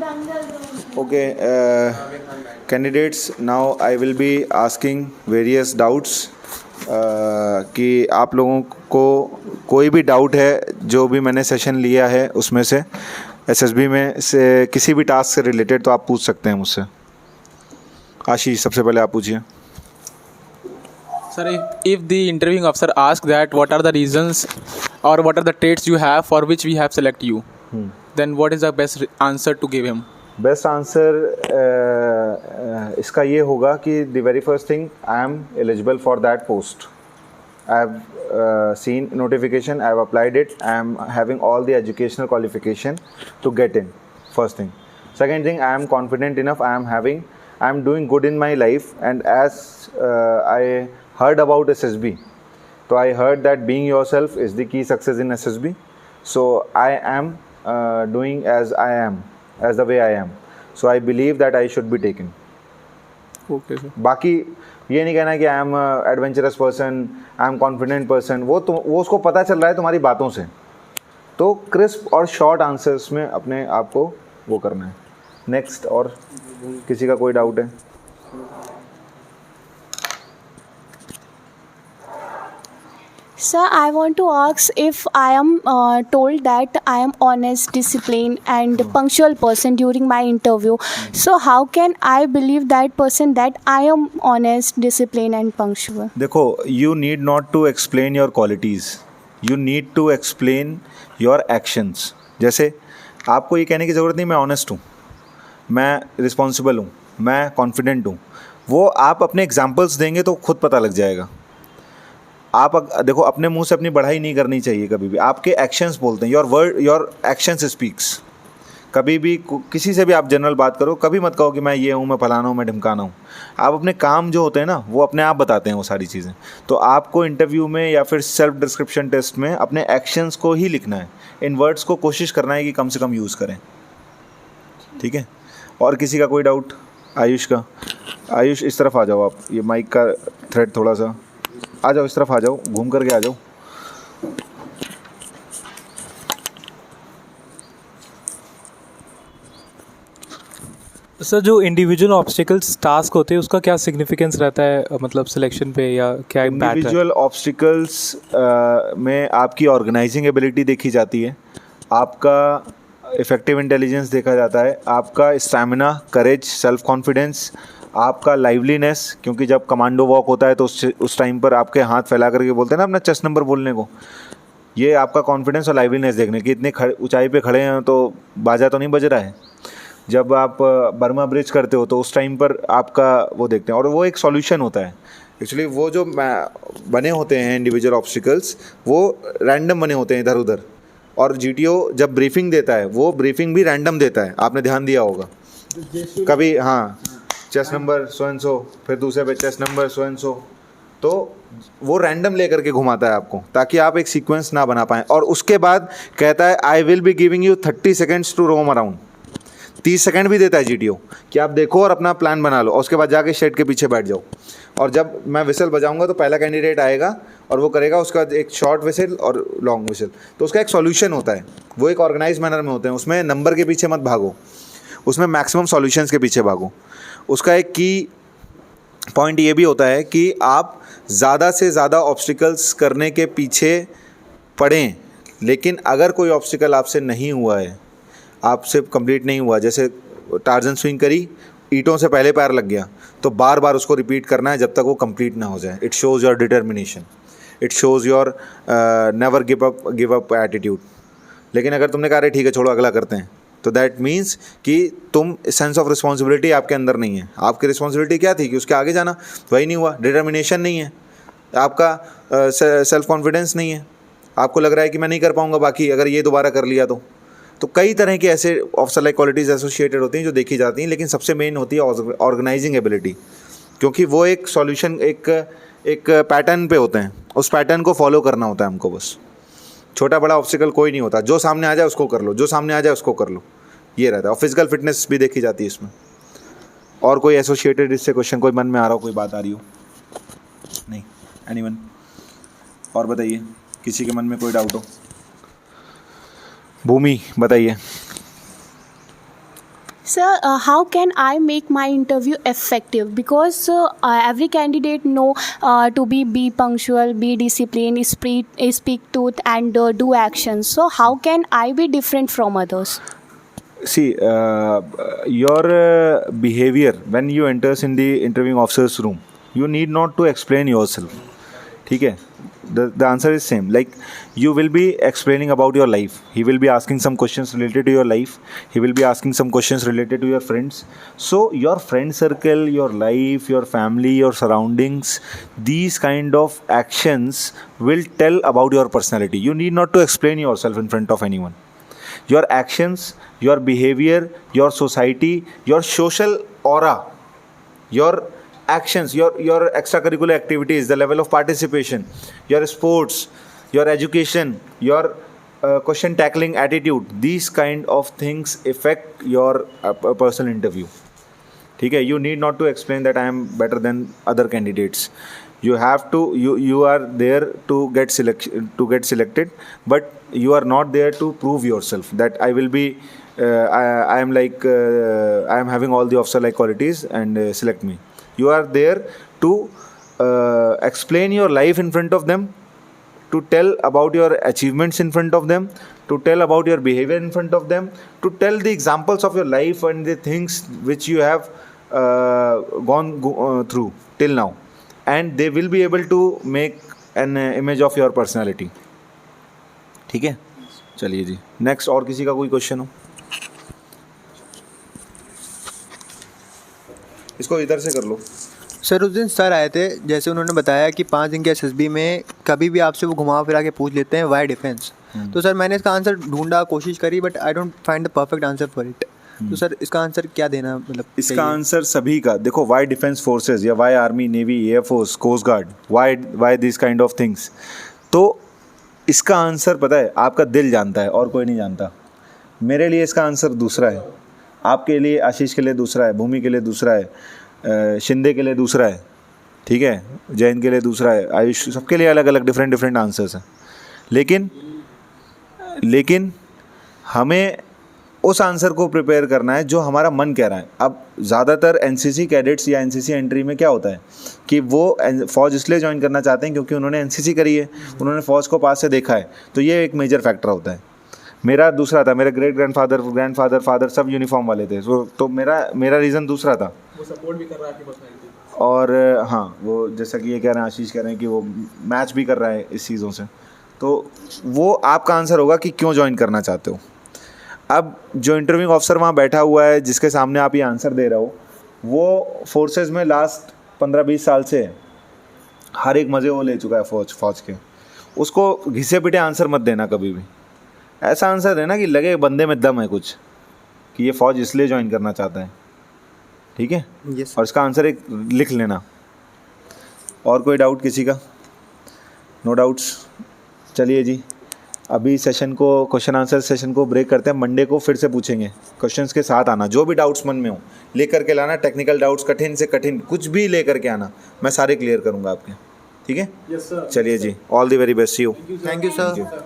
Okay, candidates, now I will be asking various doubts. कि आप लोगों को कोई भी डाउट है जो भी मैंने सेशन लिया है उसमें से एसएसबी में से किसी भी टास्क से रिलेटेड तो आप पूछ सकते हैं मुझसे। आशीष, सबसे पहले आप पूछिए। Sir, if the interviewing officer asks that what are the reasons or what are the traits you have for which we have select you, then what is the best answer to give him? Best answer इसका ये होगा कि the very first thing, I am eligible for that post, I have seen notification, I have applied it, I am having all the educational qualification to get in. First thing. Second thing, I am confident enough, I am doing good in my life, and as I heard about SSB, so I heard that being yourself is the key success in SSB. So I am doing as I am, as the way I am. So I believe that I should be taken. Okay, sir. बाकी ये नहीं कहना कि I am adventurous person, I am confident person, वो उसको पता चल रहा है तुम्हारी बातों से। तो क्रिस्प और शॉर्ट आंसर्स में अपने आप को वो करना है। नेक्स्ट, और किसी का कोई डाउट है? Sir, I want to ask, if I am told that I am honest, disciplined and punctual person during my interview, so how can I believe that person that I am honest, disciplined and punctual? देखो, you need not to explain your qualities, you need to explain your actions. जैसे आपको ये कहने की ज़रूरत नहीं मैं honest हूँ, मैं रिस्पॉन्सिबल हूँ, मैं कॉन्फिडेंट हूँ, वो आप अपने एग्जाम्पल्स देंगे तो खुद पता लग जाएगा। आप देखो, अपने मुंह से अपनी बढ़ाई नहीं करनी चाहिए कभी भी, आपके एक्शंस बोलते हैं, योर एक्शंस स्पीक्स। कभी भी किसी से भी आप जनरल बात करो, कभी मत कहो कि मैं ये हूँ, मैं फलाना हूँ, मैं ढिमकाना हूँ। आप अपने काम जो होते हैं ना वो अपने आप बताते हैं वो सारी चीज़ें। तो आपको इंटरव्यू में या फिर सेल्फ डिस्क्रिप्शन टेस्ट में अपने एक्शंस को ही लिखना है, इन वर्ड्स को कोशिश करना है कि कम से कम यूज़ करें। ठीक है, और किसी का कोई डाउट? आयुष का। आयुष, इस तरफ आ जाओ आप, ये माइक का थ्रेड थोड़ा सा आ जाओ, इस तरफ आ जाओ, घूम करके आ जाओ। सर, जो इंडिविजुअल ऑब्स्टिकल्स टास्क होते हैं उसका क्या सिग्निफिकेंस रहता है, मतलब सिलेक्शन पे, या क्या इम्पैक्ट है? इंडिविजुअल ऑब्स्टिकल्स में आपकी ऑर्गेनाइजिंग एबिलिटी देखी जाती है, आपका इफेक्टिव इंटेलिजेंस देखा जाता है, आपका स्टैमिना, करेज, सेल्फ कॉन्फिडेंस, आपका लाइवलीनेस, क्योंकि जब कमांडो वॉक होता है तो उस टाइम पर आपके हाथ फैला करके बोलते हैं ना अपना चेस्ट नंबर बोलने को, ये आपका कॉन्फिडेंस और लाइवलीनेस देखने की। इतने ऊंचाई पे खड़े हैं तो बाजा तो नहीं बज रहा है। जब आप बर्मा ब्रिज करते हो तो उस टाइम पर आपका वो देखते हैं, और वो एक सॉल्यूशन होता है। एक्चुअली वो जो बने होते हैं इंडिविजुअल ऑब्स्टिकल्स वो रैंडम बने होते हैं इधर उधर, और जीटीओ जब ब्रीफिंग देता है वो ब्रीफिंग भी रैंडम देता है, आपने ध्यान दिया होगा कभी। हाँ, chest number so and so, फिर दूसरे पे chest number so and so, तो वो रैंडम लेकर के घुमाता है आपको ताकि आप एक सीक्वेंस ना बना पाएँ। और उसके बाद कहता है I will be giving you 30 seconds to roam around. 30 second भी देता है जीटीओ कि आप देखो और अपना प्लान बना लो, और उसके बाद जाके शेड के पीछे बैठ जाओ। और जब मैं विसल बजाऊंगा तो पहला कैंडिडेट आएगा और वो करेगा, उसके बाद एक शॉर्ट विसल और लॉन्ग विसल। तो उसका एक सॉल्यूशन होता है, वो एक ऑर्गेनाइज मैनर में होते हैं। उसमें नंबर के पीछे मत भागो, उसमें मैक्सिमम सॉल्यूशंस के पीछे भागो। उसका एक की पॉइंट ये भी होता है कि आप ज़्यादा से ज़्यादा ऑब्स्टिकल्स करने के पीछे पड़ें, लेकिन अगर कोई ऑब्स्टिकल आपसे नहीं हुआ है, आपसे कंप्लीट नहीं हुआ, जैसे टार्जन स्विंग करी, ईंटों से पहले पैर लग गया, तो बार बार उसको रिपीट करना है जब तक वो कंप्लीट ना हो जाए। It shows your determination, it shows your never give up attitude. लेकिन अगर तुमने कहा अरे ठीक है छोड़ो अगला करते हैं, तो दैट मीन्स कि तुम सेंस ऑफ रिस्पॉन्सिबिलिटी आपके अंदर नहीं है। आपकी रिस्पॉन्सिबिलिटी क्या थी कि उसके आगे जाना, वही नहीं हुआ। डिटर्मिनेशन नहीं है आपका, सेल्फ कॉन्फिडेंस नहीं है, आपको लग रहा है कि मैं नहीं कर पाऊंगा बाकी अगर ये दोबारा कर लिया तो कई तरह के ऐसे ऑफिसर लाइक क्वालिटीज़ एसोसिएटेड होती हैं जो देखी जाती हैं। लेकिन सबसे मेन होती है ऑर्गेनाइजिंग एबिलिटी, क्योंकि वो एक सॉल्यूशन एक पैटर्न पे होते हैं, उस पैटर्न को फॉलो करना होता है हमको। बस छोटा बड़ा ऑब्स्टिकल कोई नहीं होता, जो सामने आ जाए उसको कर लो, जो सामने आ जाए उसको कर लो, ये रहता है। और फिजिकल फिटनेस भी देखी जाती है इसमें। और कोई एसोसिएटेड इससे क्वेश्चन कोई मन में आ रहा हो, कोई बात आ रही हो? नहीं, एनीवन? और बताइए, किसी के मन में कोई डाउट हो? भूमि बताइए। Sir, how can I make my interview effective? Because every candidate know to be punctual, be disciplined, speak truth, and do action. So how can I be different from others? See, your behavior when you enters in the interviewing officer's room, you need not to explain yourself. ठीक है? The answer is same. Like, you will be explaining about your life. He will be asking some questions related to your life. He will be asking some questions related to your friends. So your friend circle, your life, your family, your surroundings, these kind of actions will tell about your personality. You need not to explain yourself in front of anyone. Your actions, your behavior, your society, your social aura, your actions, your extracurricular activities, the level of participation, your sports, your education, your question tackling attitude, these kind of things affect your personal interview. ठीक है? You need not to explain that I am better than other candidates. You have to, you are there to get selected, but you are not there to prove yourself that I will be I am like I am having all the officer like qualities and select me. You are there to explain your life in front of them, to tell about your achievements in front of them, to tell about your behavior in front of them, to tell the examples of your life and the things which you have gone through till now, and they will be able to make an image of your personality. ठीक है? चलिए जी, next और किसी का कोई question हो? इसको इधर से कर लो। सर उस दिन सर आए थे, जैसे उन्होंने बताया कि 5 दिन के एसएसबी में कभी भी आपसे वो घुमा फिरा के पूछ लेते हैं वाई डिफेंस। तो सर मैंने इसका आंसर ढूंढा, कोशिश करी, but I don't find the perfect answer for it. तो सर इसका आंसर क्या देना, मतलब इसका आंसर सभी का देखो, वाई डिफेंस फोर्सेज या why army, navy, air force, coast guard, why this kind of things. तो इसका आंसर पता है, आपका दिल जानता है और कोई नहीं जानता। मेरे लिए इसका आंसर दूसरा है, आपके लिए, आशीष के लिए दूसरा है, भूमि के लिए दूसरा है, शिंदे के लिए दूसरा है, ठीक है, जैन के लिए दूसरा है, आयुष, सबके लिए अलग अलग डिफरेंट आंसर्स हैं। लेकिन हमें उस आंसर को प्रिपेयर करना है जो हमारा मन कह रहा है। अब ज़्यादातर एनसीसी कैडेट्स या एनसीसी एंट्री में क्या होता है कि वो फ़ौज इसलिए ज्वाइन करना चाहते हैं क्योंकि उन्होंने एनसीसी करी है, उन्होंने फ़ौज को पास से देखा है, तो ये एक मेजर फैक्टर होता है। मेरा दूसरा था, मेरे ग्रेट ग्रैंडफादर फादर सब यूनिफॉर्म वाले थे, तो मेरा रीज़न दूसरा था। वो सपोर्ट भी कर रहा है आपकी पर्सनैलिटी। और हाँ, वो जैसा कि ये कह रहे हैं, आशीष कह रहे हैं कि वो मैच भी कर रहा है इस चीज़ों से, तो वो आपका आंसर होगा कि क्यों ज्वाइन करना चाहते हो। अब जो इंटरव्यूइंग ऑफिसर वहाँ बैठा हुआ है, जिसके सामने आप ये आंसर दे रहे हो, वो फोर्सेस में लास्ट 15-20 साल से है, हर एक मज़े वो ले चुका है फौज के। उसको घिसे पिटे आंसर मत देना कभी भी, ऐसा आंसर देना कि लगे बंदे में दम है कुछ, कि ये फ़ौज इसलिए ज्वाइन करना चाहता है, ठीक है। Yes. और इसका आंसर एक लिख लेना। और कोई डाउट किसी का? No doubts. चलिए जी, अभी सेशन को, क्वेश्चन आंसर सेशन को ब्रेक करते हैं। मंडे को फिर से पूछेंगे, क्वेश्चंस के साथ आना, जो भी डाउट्स मन में हो लेकर के लाना। टेक्निकल डाउट्स, कठिन से कठिन कुछ भी लेकर के आना, मैं सारे क्लियर करूँगा आपके, ठीक है। Yes sir. चलिए जी, all the very best, see you. Thank you sir.